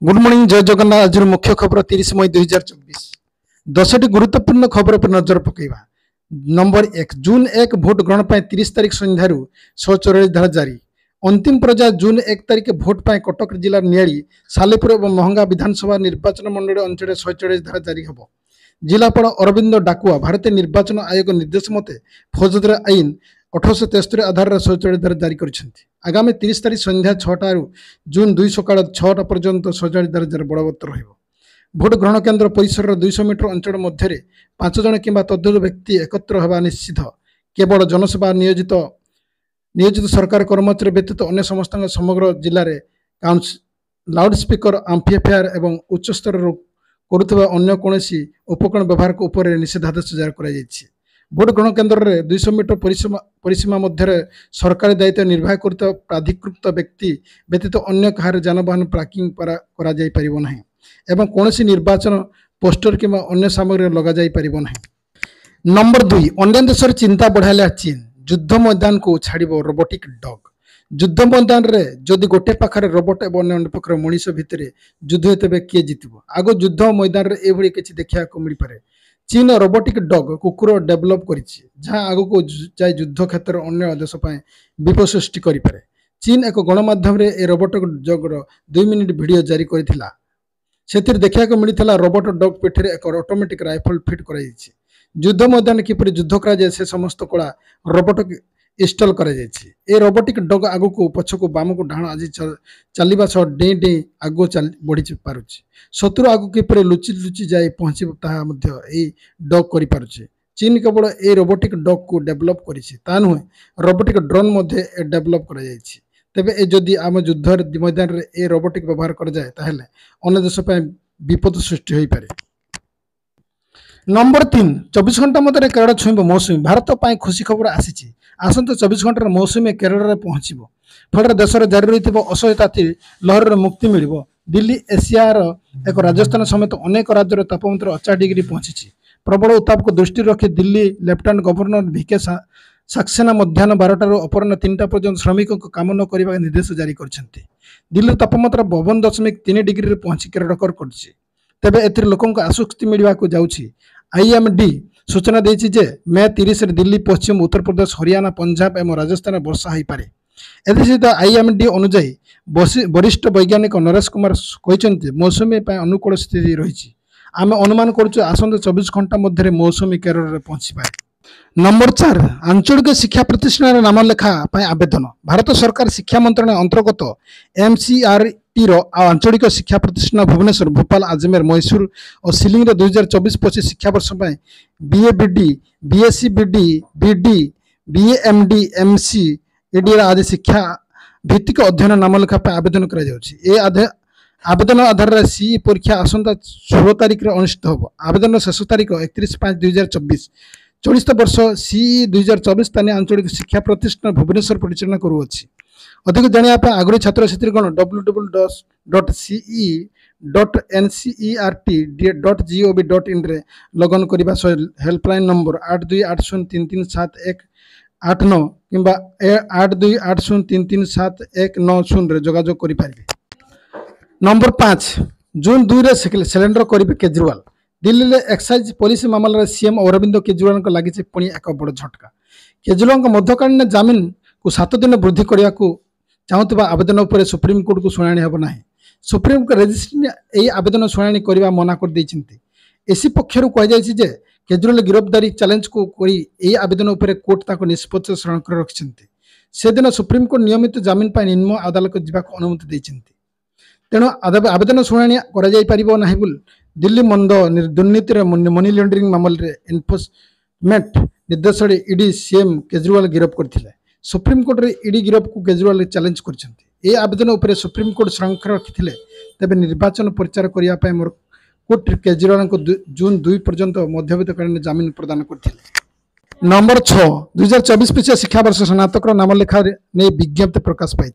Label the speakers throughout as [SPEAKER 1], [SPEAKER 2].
[SPEAKER 1] Good morning जय जगन्नाथ। आज मुख्य खबर 30 मई 2024 10टी गुरुत्वपूर्ण खबर पर नजर पकईवा। नंबर 1 जून 1 भोट ग्रहण पर 30 तारीख सन्धार 144 धारा जारी। अंतिम पर्याय जून 1 तारीख भोट पर कटक जिला नियाड़ी सालेपुर और महंगा विधानसभा निर्वाचन मंडल अंचल 144 धारा जारी हम। जिलापाल अरविंद डाकुआ भारतीय निर्वाचन आयोग निर्देश मते फौजदारी आईन 1873 आधार 144 धारा जारी कर। आगामी 30 तारीख संध्या 6 जून 2 सकाल 6टा पर्यंत 144 धारा जार बलवत्तर रहिब। भोट ग्रहण केन्द्र परिसर 200 मीटर अंचल मध्य 5 जन कि तदुद व्यक्ति एकत्र होगा निश्चित। केवल जनसेवा नियोजित सरकार कर्मचारी व्यतीत अन्य समस्त समग्र जिले में काउंसिल लाउडस्पीकर आम्प्लीफायर और उच्च स्तर करुवा अन्य कौन उपकरण व्यवहार उपर निषेधादेश जारी कर। भोट ग्रहण केन्द्र में 200 मीटर परिसीमा मध्य सरकारी दायित्व निर्वाह कर प्राधिकृत व्यक्ति व्यतीत अन्य कहार जानवाहन पार्किंग कौन निर्वाचन पोस्टर कि अन्य सामग्री लग। नंबर 2 अन्य देश चिंता बढ़ाला चीन युद्ध मैदान को छाड़ रोबोटिक डग। युद्ध मैदान में जदि गोटे पाखे रोबोट और अन्य पाखे मनीष भितर युद्ध तेज किए जीत आग युद्ध मैदान में यह किसी देखा मिल पारे। चीन रोबोटिक डग कुकुर डेभलप कर आग को जाए युद्ध क्षेत्र अन्य देश विपद सृष्टि करें। चीन एक गणमाध्यम ए रोबोटिक डगर 2 मिनिट वीडियो जारी करथिला। सेतिर देखा मिलता रोबोट डग पिठरे एक ऑटोमेटिक राइफल फिट कर युद्ध मैदान किपर युद्ध कर समस्त कला रोबोट इंस्टॉल कर रोबोटिक डग आग को पछक बाम को डाण आज चलवा सह डे डे आग बढ़ी पारुछि। शत्रु आग किपर लुचि लुचि जाए पहुँच डग कर। चीन केवल ए रोबोटिक डग को डेभलप कर नुहे रोबोटिक ड्रोन डेभलप कर। तेबे जदि आम युद्ध मैदान में ए रोबोटिक व्यवहार कर जाए ताहले अन्य देश विपद सृष्टि हो पारे। नंबर 3 24 घंटा मध्य केरल छुईब मौसुमी। भारत पर खुशी खबर आसी आसंत 24 घंटार मौसुमी केरल में पहुंचब फल देश में जारी रही असह्यता लहर मुक्ति मिल। दिल्ली एशियार एक राजस्थान समेत अनेक राज्य तापमात्रा 50 डिग्री पहुंची। प्रबल उत्ताप को दृष्टि रखी Delhi lieutenant governor V K Saxena मध्याह्न 12 अपराह 3टा पर्यंत श्रमिकों को काम न करने निर्देश जारी कर। दिल्ली तापमात्रा 52.3 डिग्री पहुंची रेकर्ड कर। तेबे एथिर लोकों को आश्वस्ति मिलवा जाउछि। आईएमडी सूचना देछि जे मे 30 दिल्ली पश्चिम उत्तर प्रदेश हरियाणा पंजाब एवं राजस्थान वर्षा हो पारे। एसहित आईएमडी अनुसार वरिष्ठ वैज्ञानिक नरेश कुमार कहते मौसुमी अनुकूल स्थिति रही। आम अनुमान करुँ आसंत 24 घंटा मध्य मौसुमी केरल में पहुंची पाए। नंबर 4 आंचलिक शिक्षा प्रतिष्ठान नाम लेखा आवेदन। भारत सरकार शिक्षा मंत्रालय अंतर्गत एमसीआरटी आंचलिक शिक्षा प्रतिष्ठान भुवनेश्वर भोपाल अजमेर मैसूर और सिलिंग 2024-25 शिक्षा वर्ष में BA BD BSc BD BD BA MD MC AD आदि शिक्षा भित्तिक अध्ययन नाम लेखा आवेदन कर। आवेदन आधार सी परीक्षा आसंता 16 तारीख में अनुष्ठित होब। आवेदन शेष तारीख 31/5/2024। 44 वर्ष सीई 2024 स्थानीय आंचलिक शिक्षा प्रतिष्ठान भुवनेश्वर परिचालना करुअछि। अधिक जानापी आग्रही छात्र छात्रीगण www.ce.ncert.gov.in रे लगन करने सह हेल्पलाइन नंबर 8280337189 किंबा 8280337190 रे जोगाजोग करि पारिबे। नंबर 5 जून 2 रे सिलेंडर करेंगे केजरीवाल। दिल्ली में एक्साइज पॉलिसी मामला सीएम अरविंद केजरीवाल को लगी पुणी एक बड़ झटका। केजरीवाल मध्यकालीन जमीन को 7 दिन वृद्धि करने को चाहूबा आवेदन पर सुप्रीमकोर्ट को शुणाणी हेब ना। सुप्रीमकोर्ट रेजिस्ट्री यही आवेदन शुणाणी करने मना कर। एसी पक्षर कहुई केजरीवाल गिरफ्तारी चैलेंज को यही आवेदन पर कोर्ट ताको निष्पत्ति शरण कर रखिंट। से दिन सुप्रीमकोर्ट नियमित जमीन पर निम्न अदालत जावाक अनुमति देते। तेणु आवेदन शुणाणी करना दिल्ली मंद दुर्नीति मनी लॉन्ड्रिंग मामले एनफोर्समेंट निर्देशालय ईडी सीएम केजरीवाल गिरफ्त करथिले। सुप्रीमकोर्ट रे ईडी गिरफ्त को केजरीवाल चैलेंज करछन्ती। ए आवेदन उपर सुप्रीमकोर्ट संरक्षण रखिथिले। तेबे निर्वाचन प्रचार करिया पय मोर कोर्ट केजरीवाल को जून 2 पर्यंत मध्यवर्तीकालीन जमीन प्रदान करथिले। नंबर 6 2024-25 शिक्षा वर्ष स्नातक नाम लेखा ने विज्ञप्ति प्रकाश पाई।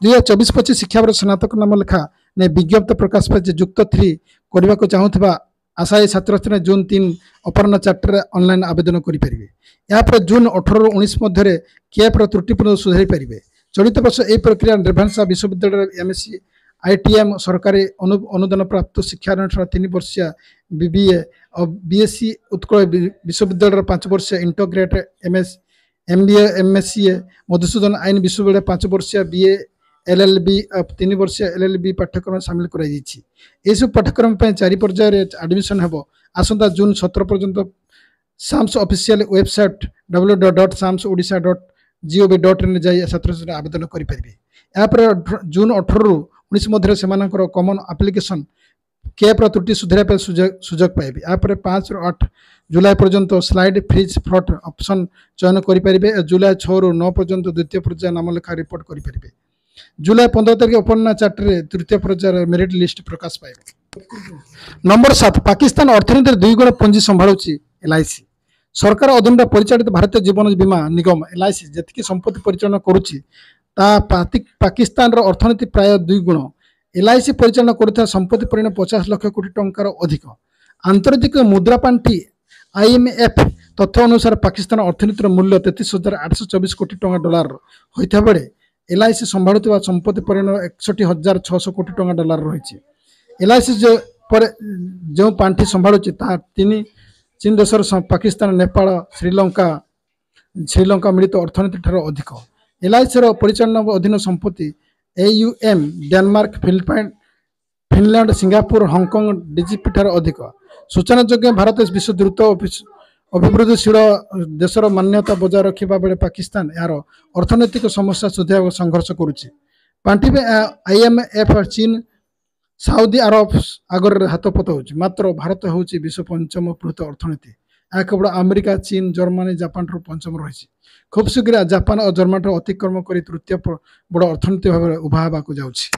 [SPEAKER 1] 2024-25 शिक्षा वर्ष स्नातक नाम लेखा ने विज्ञप्ति प्रकाश पाई। युक्त 3 करने को चाहूबा आशायी छात्र छात्री जून 3 अपराह 4 ऑनलाइन आवेदन करेंगे। यापर जून 18-19 मध्य केएफ त्रुटिपूर्ण सुधारी पारे। चलित वर्ष यह प्रक्रिया रेभेन्सा विश्वविद्यालय एमएससी ITM सरकारी अनुदान प्राप्त शिक्षानुष्ठान 3 वर्षीय BBA और BSc उत्कल विश्वविद्यालय 5 वर्षीय इंटीग्रेटेड MBA MSCA मधुसूदन आईन विश्वविद्यालय 5 वर्षीय BA LLB 3 वर्षीय LLB पाठ्यक्रम शामिल कर सब पाठ्यक्रम 4 पर्यायर एडमिशन हेब आसंता जून 17 पर्यंत साम्स ऑफिशियल वेबसाइट www.samsodisha.gov.in जाई छात्र छात्री आवेदन करि परिबे। यापर जून 18 रु 19 मध्य सेमानकर कॉमन एप्लिकेशन कैप त्रुटि सुधारा पे सुजोग पाइबे। यापर 5 रु 8 जुलाई पर्यंत स्लाइड फ्रीज फ्रॉट ऑप्शन चयन करि परिबे। जुलाई 6 रु 9 पर्यंत द्वितीय पर्याय नाम लेखा रिपोर्ट करि परिबे। जुलाई 15 तारिख अपन्ना 4 रे तृतीय पर्याय मेरिट लिस्ट प्रकाश पाइबे। नंबर 7 पाकिस्तान अर्थनीति 2 गुण पुंजी संभाळुची LIC सरकार अधीन परिचालित भारतीय जीवन बीमा निगम LIC जतिक संपत्ति परिचालन करुच्ची ता पाकिस्तान अर्थनीति प्राय 2 गुण। LIC परिचालन करुवा संपत्ति परिमाण 50 लाख कोटी टंकार अधिक। आंतर्जातिक मुद्रा पांठी IMF तथ्य अनुसार पाकिस्तान अर्थनीतिर मूल्य 33,824 कोटी टंका डॉलर होता बेले LIC संभाळुवा संपत्ति परिमाण 61,600 कोटी टंका डॉलर रही। LIC जो पांठी संभाळुची ता चीन देशर पाकिस्तान नेपाल श्रीलंका मिलित अर्थनीति ठार अधिक। LIC परिचालन अधीन संपत्ति AUM Denmark Finland Singapore Hong Kong DGP ठार अधिक। सूचना योग्य भारत विश्व द्रुत अभिवृद्धिशील देशर मान्यता बजाय रखा बेले पाकिस्तान यार अर्थनैतिक समस्या सुधार संघर्ष करुच्ची। पांठी में IMF चीन साउदी अरब आगर हाथ पताऊ मात्र भारत हूँ विश्व पंचम बृहत अर्थनीति। यह केवल अमेरिका चीन जर्मनी जापान पंचम रही। खूब शीघ्र जापान और जर्मनी अतिक्रम कर तृतीय बड़ अर्थनीति भाव उभा होगा जाऊँगी।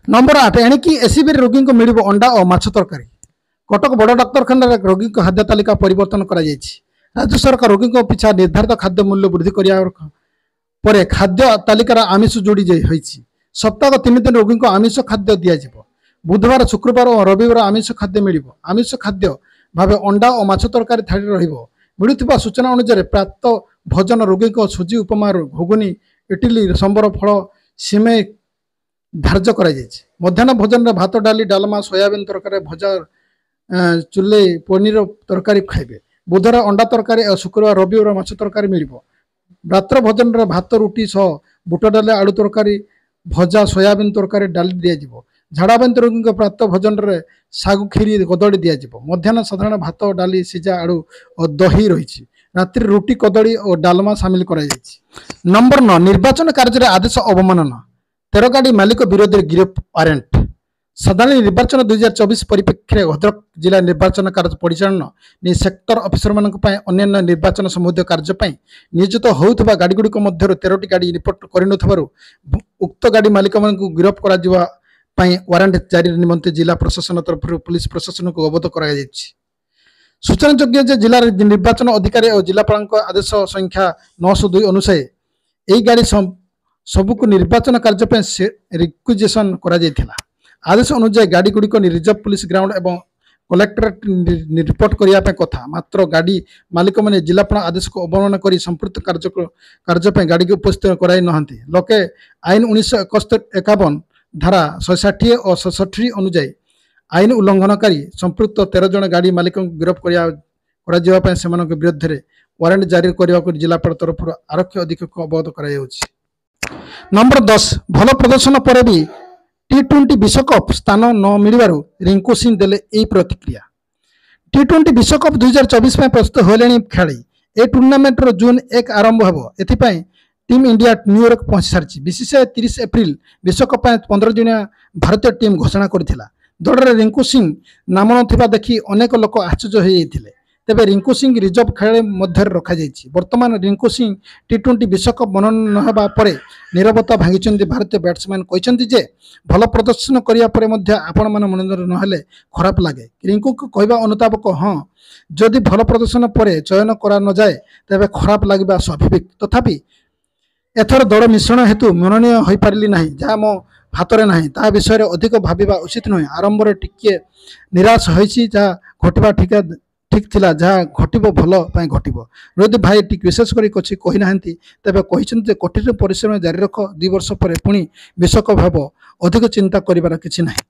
[SPEAKER 1] नंबर 8 एणिकी SCB रोगी को मिल अंडा और माछ तरकारी। कटक बड़ डाक्तखाना रोगी खाद्य तालिका परिवर्तन कर राज्य सरकार रोगी पिछा निर्धारित खाद्य मूल्य वृद्धि कर खाद्य तालिकार आमिष जोड़ी सप्ताह 3 दिन रोगी को आमिष खाद्य दिज्व। बुधवार शुक्रवार और रविवार आमिष खाद्य मिल। आमिष खाद्य भाव अंडा और माछ तरकारी थाली मिलुवा सूचना अनुसार प्रात भोजन रोगी को सुजी उपमा घुगुनी इटली संबर फल सिमे धार्य कर। मध्याह्न भोजन भात डाली डालमा सोयाबीन तरकारी भजा चुले पनीर तरकारी खाइबे। बुधवार अंडा तरकारी और शुक्रवार रविवार माछ तरकारी मिल। रात्र भोजन भात रुटी सह बुट डाली आलू तरकारी भजा सोयाबीन तरकारी डाली दिज्व। झाड़ाबांत रोगी प्रात भोजन रे सागु खीरी कदली दिज्व। मध्याह्न साधारण भात डाली सीजा आलू और दही रही। रात्रि रुटी कदली और डालमा सामिल कर। नंबर 9 निर्वाचन कार्य आदेश अवमानना 13 गाड़ी मालिक विरोध में गिरफ वारेंट। साधारण निर्वाचन 2024 परिप्रेक्षी भद्रक जिला निर्वाचन कार्य परिचालन नहीं सेक्टर अफिसर मान अन्य निर्वाचन संबंधी कार्य नियोजित होता गाड़ीगुड़िक मध्य 13टी गाड़ी रिपोर्ट कर उक्त गाड़ी मालिक मान गिरफ कर वारंट जारी निमंते जिला प्रशासन तरफ पुलिस प्रशासन को अवगत कर। सूचना योग्य जिला निर्वाचन अधिकारी और जिलापाल आदेश संख्या 902 अनुसार यही गाड़ी सबको निर्वाचन कार्य रिक्विजिशन कर। आदेश अनुसार गाड़ी गुड़िक रिजर्व पुलिस ग्राउंड एवं कलेक्टरेट रिपोर्ट करने कथा मात्र गाड़ी मालिक मैंने जिलापाल आदेश को अवमानना कर संपृक्त कार्य गाड़ी को उपस्थित कराई नहांती। लोके आईन 1951 धारा 160 और 167 अनुजाई आईन उल्लंघनकारी संपृक्त 13 जन गाड़ी मालिक गिरफ कर विरुद्ध में वारंट जारी करने को जिलापाल तरफ आरक्षी अधीक्षक को अवगत कर। नंबर 10 भल प्रदर्शन पर भी T20 विश्वकप स्थान न मिलू रिंकू सिंह देले यही प्रतिक्रिया। T20 विश्वकप 2024 में प्रस्तुत होले खेली ए टूर्नामेंट जून 1 आरंभ हो। एथिपाई टीम इंडिया न्यूयॉर्क पहुंची सारी। बीसीसीआई 30 एप्रिल विश्वकप 15 जणिया भारतीय टीम घोषणा करथिला। दल में रिंकू सिंह नाम न देखि अनेक लोक आश्चर्य होते। तेबे रिंकू सिंह रिजर्व खेल मध्य रखा जाइछि। वर्तमान रिंकू सिंह T20 विश्वकप मनोनयन होगा पर नीरवता भांगी भारतीय बैट्समैन कहते जे भल प्रदर्शन करिया परे मध्य आपण मन मनोरंजन नहेले खराब लगे। रिंकू को कहवा अनुतापक हाँ जदि भल प्रदर्शन पर चयन करा न जाए तेबे खराब लगे स्वाभाविक। तथापि एथर दल मिश्रण हेतु मनोनीय हो पारि ना जहाँ मो हाथ में ना ता विषय अधिक भाविबा उचित नुहे। आरंभ में टिके निराश होइछि जहाँ घटवा ठीक थिला जहाँ घटब भल घटब। रोहित भाई टिक विशेषकर कही ना तेज कठिन परिश्रम जारी रख 2 वर्ष पर पुणी विश्वकप हम ଅଧିକ ଚିନ୍ତା କରିବାର କିଛି ନାହିଁ।